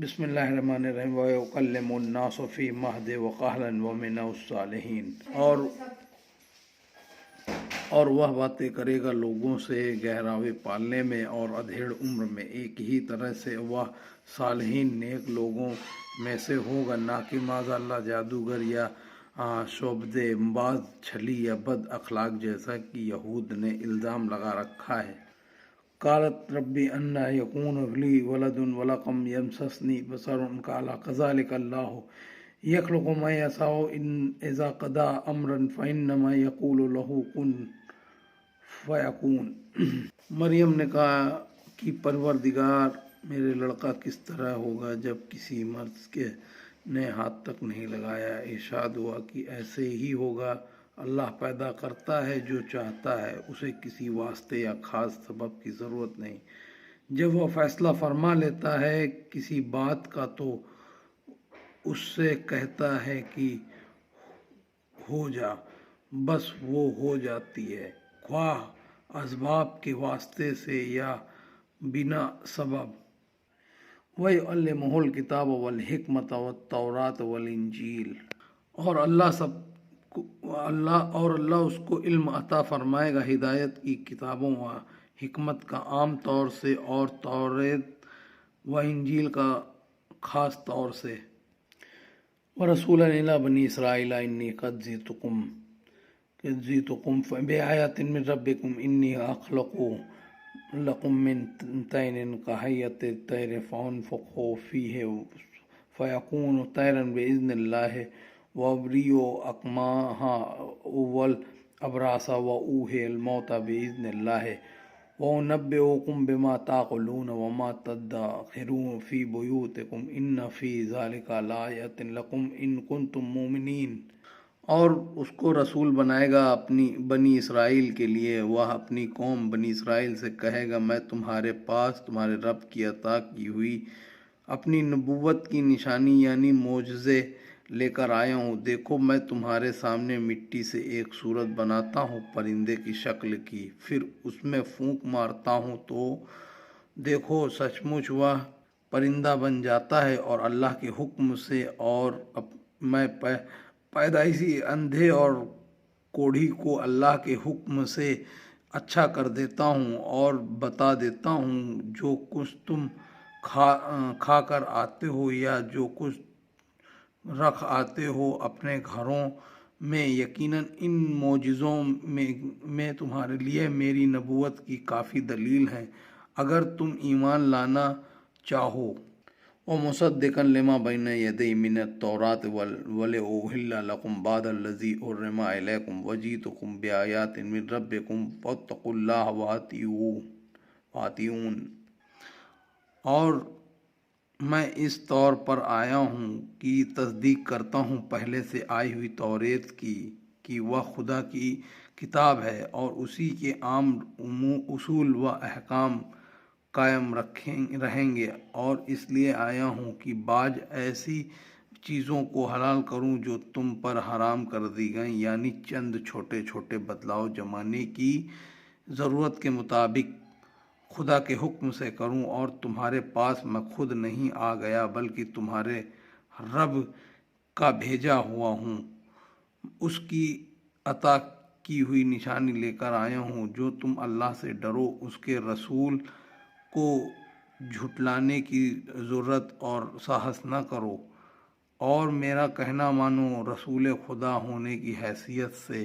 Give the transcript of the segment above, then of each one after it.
بسم اللہ الرحمن الرحیم وَيُكَلِّمُ النَّاسَ فِي مَهْدٍ وَكَهْلًا وَمِنَ الصَّالِحِينَ اور وہ باتیں کرے گا لوگوں سے گہراوے پالنے میں اور ادھیڑ عمر میں، ایک ہی طرح سے وہ صالحین نیک لوگوں میں سے ہوگا، نہ کہ معاذ اللہ جادوگر یا شعبدے باز چھلی یا بد اخلاق جیسا کہ یہود نے الزام لگا رکھا ہے۔ قالت ربی انا یکون لی ولد ولم یمسسنی بشر قال کذلک اللہ یخلق ما یشاء اذا قضى امرا فانما یقول له کن فیکون۔ مریم نے کہا کہ پروردگار میرے لڑکا کس طرح ہوگا جب کسی مرد کے نے ہاتھ تک نہیں لگایا۔ ارشاد ہوا کہ ایسے ہی ہوگا، اللہ پیدا کرتا ہے جو چاہتا ہے، اسے کسی واسطے یا خاص سبب کی ضرورت نہیں۔ جب وہ فیصلہ فرما لیتا ہے کسی بات کا تو اس سے کہتا ہے کہ ہو جا، بس وہ ہو جاتی ہے، خواہ اسباب کے واسطے سے یا بنا سبب۔ وَيُعَلِّمُهُ الْكِتَابَ وَالْحِکْمَةَ وَالتَّوْرَاةَ وَالْإِنجِیلَ اور اللہ اس کو علم عطا فرمائے گا، ہدایت کی کتابوں و حکمت کا عام طور سے اور توریت و انجیل کا خاص طور سے۔ وَرَسُولًا إِلَىٰ بَنِي إِسْرَائِيلَ إِنِّي قَدْ جِئْتُكُم بِآيَةٍ مِّن رَّبِّكُمْ إِنِّي أَخْلُقُ لَكُم مِّن طِينٍ كَهَيْئَةِ الطَّيْرِ فَأَنفُخُ فِيهِ فَيَكُونُ طَيْرًا بِإِذْنِ اللَّهِ وَأُبْرِئُ الْأَكْمَحَ وَالْأَبْرَصَ وَأُحْيِي الْمَوْتَىٰ بِإِذْنِ اللَّهِ وَأُنَبِّئُكُم بِمَا تَأْكُلُونَ وَمَا تَدَّخِرُونَ فِي بُيُوتِكُمْ إِنَّ فِي ذَلِكَ لَآيَةٍ لَكُمْ إِن كُنتُم مُّؤْمِنِينَ۔ اور اس کو رسول بنائے گا اپنی بنی اسرائیل کے لیے، وہ اپنی قوم بنی اسرائیل سے کہے گا میں تمہارے پاس تمہارے رب کی عطا کی ہوئی اپنی نبوت کی نشانی یعنی معجزے لے کر آیا ہوں۔ دیکھو میں تمہارے سامنے مٹی سے ایک صورت بناتا ہوں پرندے کی شکل کی، پھر اس میں پھونک مارتا ہوں تو دیکھو سچ مچ وہ پرندہ بن جاتا ہے اور اللہ کے حکم سے، اور میں پیدائشی اندھے اور کوڑھی کو اللہ کے حکم سے اچھا کر دیتا ہوں اور بتا دیتا ہوں جو کچھ تم کھا کر آتے ہو یا جو کچھ رکھ آتے ہو اپنے گھروں میں۔ یقیناً ان معجزوں میں تمہارے لیے میری نبوت کی کافی دلیل ہے اگر تم ایمان لانا چاہو۔ وَمُصَدِّقًا لِمَا بَيْنَ يَدَيَّ مِنَ التَّوْرَاةِ وَلِأُحِلَّ لَكُمْ بَعْضَ الَّذِي حُرِّمَ عَلَيْكُمْ وَجِئْتُكُم بِآيَاتٍ مِّن رَّبِّكُمْ فَاتَّقُوا اللَّهَ وَأَطِیعُونِ۔ اور میں اس طور پر آیا ہوں کہ تصدیق کرتا ہوں پہلے سے آئی ہوئی توریت کی کہ وہ خدا کی کتاب ہے اور اسی کے عام اصول و احکام قائم رہیں گے، اور اس لیے آیا ہوں کہ بعض ایسی چیزوں کو حلال کروں جو تم پر حرام کر دی گئیں، یعنی چند چھوٹے چھوٹے بدلاؤ زمانے کی ضرورت کے مطابق خدا کے حکم سے کروں۔ اور تمہارے پاس میں خود نہیں آ گیا بلکہ تمہارے رب کا بھیجا ہوا ہوں، اس کی عطا کی ہوئی نشانی لے کر آیا ہوں۔ جو تم اللہ سے ڈرو، اس کے رسول کو جھٹلانے کی جرات اور ساہس نہ کرو، اور میرا کہنا مانو رسول خدا ہونے کی حیثیت سے۔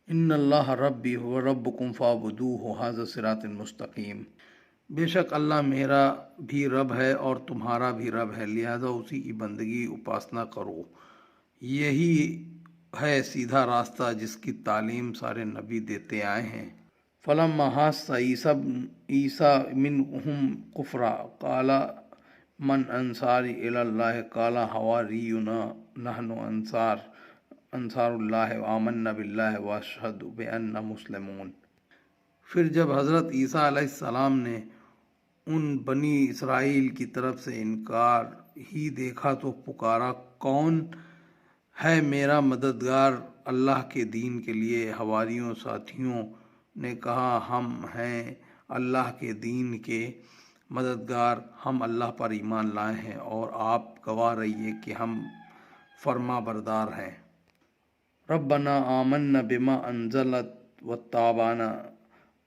ان اللہ ربی و ربکم فاعبدوہ ھذا صراط مستقیم۔ بے شک اللہ میرا بھی رب ہے اور تمہارا بھی رب ہے، لہذا اسی کی بندگی اپاسنا کرو، یہی ہے سیدھا راستہ جس کی تعلیم سارے نبی دیتے آئے ہیں۔ فلما احس عیسیٰ منہم الکفر قال من انصاری الی اللہ قال الحواریون نحن انصار اللہ آمنا باللہ واشہد بأننا مسلمون۔ پھر جب حضرت عیسیٰ علیہ السلام نے ان بنی اسرائیل کی طرف سے انکار ہی دیکھا تو پکارا کون ہے میرا مددگار اللہ کے دین کے لیے؟ حواریوں ساتھیوں نے کہا ہم ہیں اللہ کے دین کے مددگار ہم اللہ پر ایمان لائے ہیں اور آپ گواہ رہیے کہ ہم فرما بردار ہیں۔ ربنا آمنا بما انزلت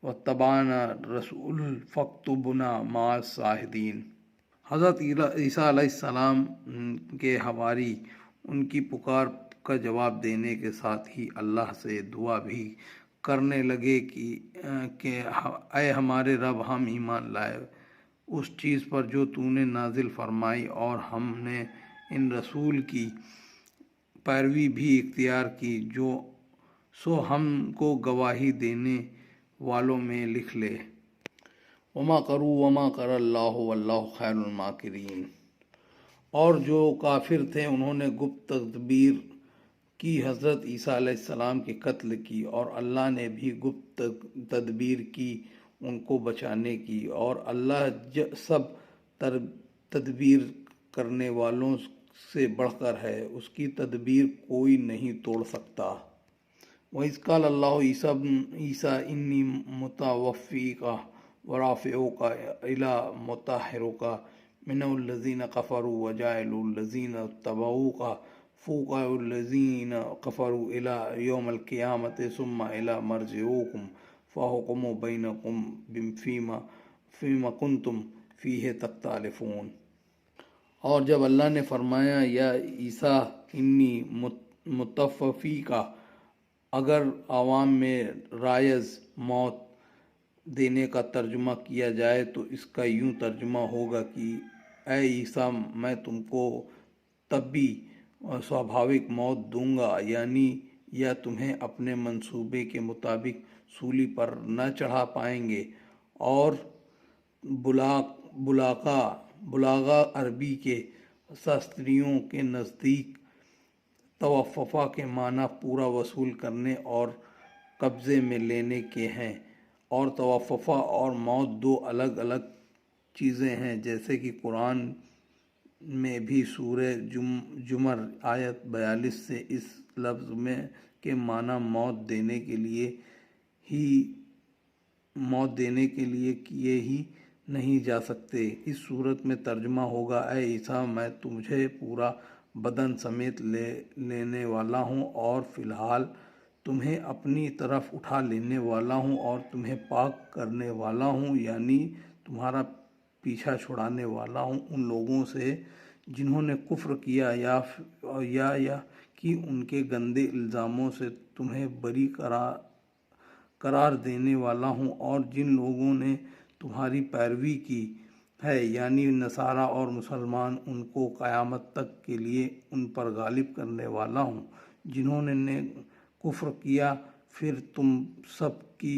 واتبعنا رسول فاکتبنا مع الشاہدین۔ حضرت عیسیٰ علیہ السلام کے حواری ان کی پکار کا جواب دینے کے ساتھ ہی اللہ سے دعا بھی کرنے لگے کہ اے ہمارے رب، ہم ایمان لائے اس چیز پر جو تو نے نازل فرمائی اور ہم نے ان رسول کی پیروی بھی اختیار کی، سو ہم کو گواہی دینے والوں میں لکھ لے۔ وما کروا وما کر اللہ واللہ خیر الماکرین۔ اور جو کافر تھے انہوں نے گپت تدبیر کی حضرت عیسیٰ علیہ السلام کے قتل کی، اور اللہ نے بھی گپت تدبیر کی ان کو بچانے کی، اور اللہ سب تدبیر کرنے والوں سے بڑھ کر ہے، اس کی تدبیر کوئی نہیں توڑ سکتا۔ وَإِذْ قَالَ اللَّهُ عِيسَىٰ إِنِّي مُتَوَفِّيكَ وَرَافِعُكَ إِلَىٰ مُطَهِّرُكَ مِنَ الَّذِينَ كَفَرُوا وَجَاعِلُ الَّذِينَ اتَّبَعُوكَ فَوْقَ الَّذِينَ كَفَرُوا إِلَىٰ يَوْمِ الْقِيَامَةِ ثُمَّ إِلَىٰ مَرْجِعُكُمْ فَأَحْكُمُ بَيْنَكُمْ فِيمَا كُنتُمْ فِيهِ تَخْتَلِفُونَ۔ اور جب اللہ نے فرمایا یا عیسیٰ انی متوفیکا، اگر عوام میں رائج موت دینے کا ترجمہ کیا جائے تو اس کا یوں ترجمہ ہوگا کہ اے عیسیٰ، میں تم کو طبی سوبھاوک موت دوں گا، یعنی یا تمہیں اپنے منصوبے کے مطابق سولی پر نہ چڑھا پائیں گے۔ اور بلاغہ عربی کے شاستریوں کے نزدیک توفیٰ کے معنی پورا وصول کرنے اور قبضے میں لینے کے ہیں، اور توفیٰ اور موت دو الگ الگ چیزیں ہیں، جیسے کہ قرآن میں بھی سورہ زمر آیت 42 سے اس لفظ کے معنی موت دینے کے لیے کیے ہی نہیں جا سکتے۔ اس صورت میں ترجمہ ہوگا اے عیسیٰ، میں تجھے پورا بدن سمیت لینے والا ہوں اور فی الحال تمہیں اپنی طرف اٹھا لینے والا ہوں اور تمہیں پاک کرنے والا ہوں، یعنی تمہارا پیچھا چھڑانے والا ہوں ان لوگوں سے جنہوں نے کفر کیا یا کہ ان کے گندے الزاموں سے تمہیں بری قرار دینے والا ہوں، اور جن لوگوں نے تمہاری پیروی کی ہے یعنی نصارہ اور مسلمان، ان کو قیامت تک کے لیے ان پر غالب کرنے والا ہوں۔ جنہوں نے کفر کیا پھر تم سب کی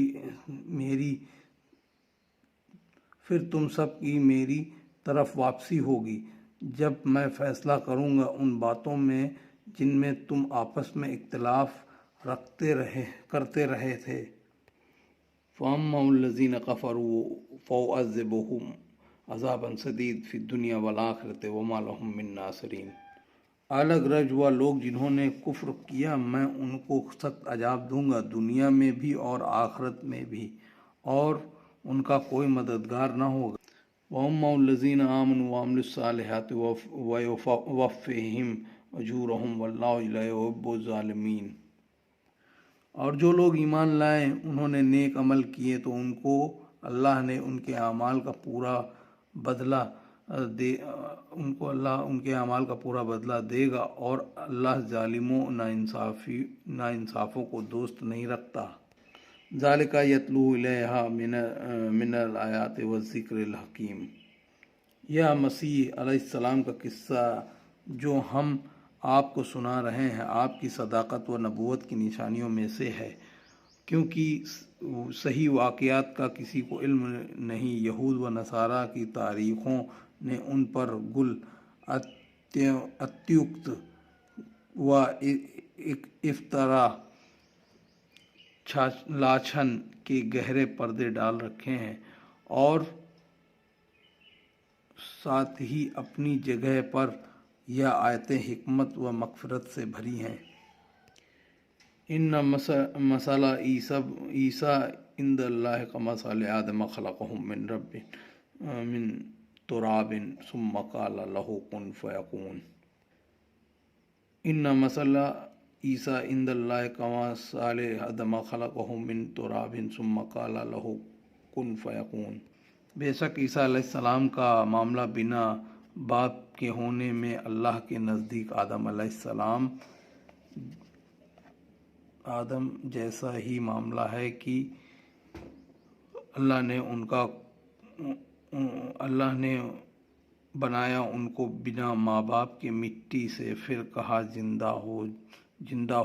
میری طرف واپسی ہوگی، جب میں فیصلہ کروں گا ان باتوں میں جن میں تم آپس میں اختلاف کرتے رہے تھے۔ فَأَمَّا الَّذِينَ كَفَرُوا فَأُعَذِّبُهُمْ عَذَابًا شَدِيدًا فِي الدُّنْيَا وَالْآخِرَةِ وَمَا لَهُم مِّن نَّاصِرِينَ۔ الگ رج ہوا لوگ جنہوں نے کفر کیا، میں ان کو سخت عذاب دوں گا دنیا میں بھی اور آخرت میں بھی، اور ان کا کوئی مددگار نہ ہوگا۔ وَأَمَّا الَّذِينَ آمَنُوا وَعَمِلُوا الصَّالِحَاتِ فَيُوَفِّيهِمْ أُجُورَهُمْ وَاللَّهُ لَا يُحِبُّ الظَّالِمِينَ۔ اور جو لوگ ایمان لائے، انہوں نے نیک عمل کیے تو ان کو اللہ نے ان کے اعمال کا پورا بدلہ دے گا، اور اللہ ظالموں ناانصافوں کو دوست نہیں رکھتا۔ ذَلِكَ يَتْلُو إِلَيْكَ مِنَ الْآيَاتِ وَالذِّكْرِ الْحَكِيمِ۔ یہ مسیح علیہ السلام کا قصہ جو ہم آپ کو سنا رہے ہیں آپ کی صداقت و نبوت کی نشانیوں میں سے ہے، کیونکہ صحیح واقعات کا کسی کو علم نہیں۔ یہود و نصارہ کی تاریخوں نے ان پر گل اتیکت و افطرا لاچھن کے گہرے پردے ڈال رکھے ہیں، اور ساتھ ہی اپنی جگہ پر یہ آیتیں حکمت و مغفرت سے بھری ہیں۔ ان مثل عیسیٰ عند اللہ کمثل آدم خلقہ من رب من تراب ثم قال له كن فيكون ان مثل عیسیٰ عند اللہ کمثل آدم خلقہ من تراب ثم قال له كن فيكون۔ بے شک عیسیٰ علیہ السلام کا معاملہ بنا باپ کے ہونے میں اللہ کے نزدیک آدم جیسا ہی معاملہ ہے کہ اللہ نے بنایا ان کو بنا ماں باپ کے مٹی سے، پھر کہا زندہ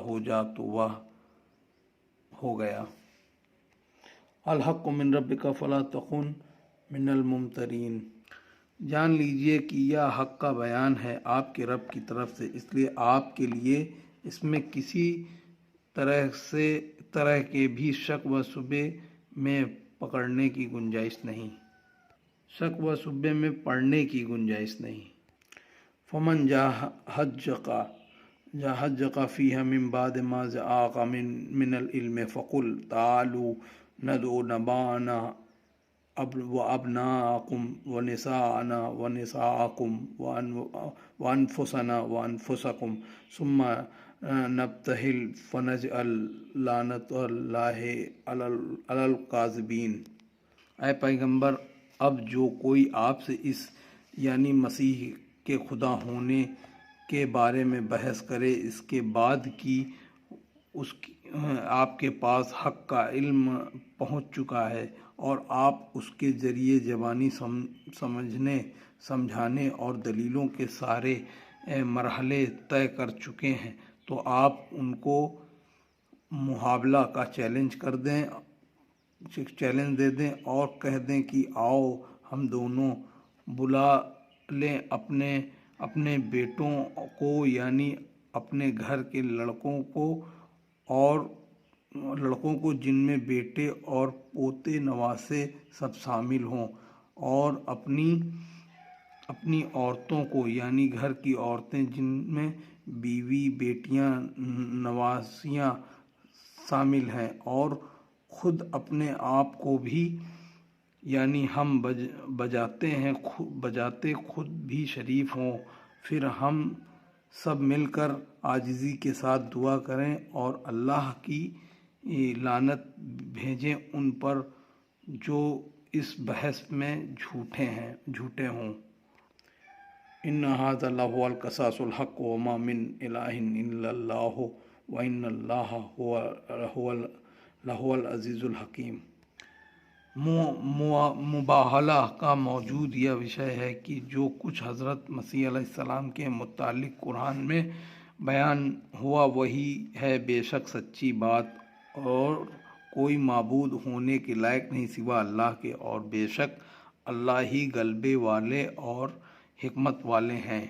ہو جا تو وہ ہو گیا۔ الحق من ربک فلا تکن من الممترین۔ جان لیجئے کہ یہ حق کا بیان ہے آپ کے رب کی طرف سے، اس لیے آپ کے لیے اس میں کسی طرح کے بھی شک و شبے میں پڑنے کی گنجائش نہیں۔ فمن جاہدک فیہا من بعد ما جاءک من العلم فقل تعالوا ندعو نباءنا وأبناءکم ونساءنا ونساءکم وانفسنا وانفسکم ثم نبتہل فنجعل لعنت اللہ علی الکاذبین۔ اے پیغمبر، اب جو کوئی آپ سے اس یعنی مسیح کے خدا ہونے کے بارے میں بحث کرے، اس کے بعد کہ آپ کے پاس حق کا علم پہنچ چکا ہے اور آپ اس کے ذریعے زبانی سمجھانے اور دلیلوں کے سارے مرحلے طے کر چکے ہیں، تو آپ ان کو مقابلہ کا چیلنج دے دیں اور کہہ دیں کہ آؤ ہم دونوں بلا لیں اپنے بیٹوں کو، یعنی اپنے گھر کے لڑکوں کو جن میں بیٹے اور پوتے نواسے سب شامل ہوں، اور اپنی عورتوں کو یعنی گھر کی عورتیں جن میں بیوی، بیٹیاں، نواسیاں شامل ہیں، اور خود اپنے آپ کو بھی، یعنی ہم بجاتے خود بھی شریف ہوں، پھر ہم سب مل کر عاجزی کے ساتھ دعا کریں اور اللہ کی لعنت بھیجیں ان پر جو اس بحث میں جھوٹے ہوں۔ ان ھذا لھو القصاص الحق وما من الہ الا اللہ وان اللہ لھو العزیز الحکیم۔ مباحلہ کا موجود یہ وشے ہے کہ جو کچھ حضرت مسیح علیہ السلام کے متعلق قرآن میں بیان ہوا وہی ہے بے شک سچی بات، اور کوئی معبود ہونے کے لائق نہیں سوا اللہ کے، اور بے شک اللہ ہی غلبے والے اور حکمت والے ہیں۔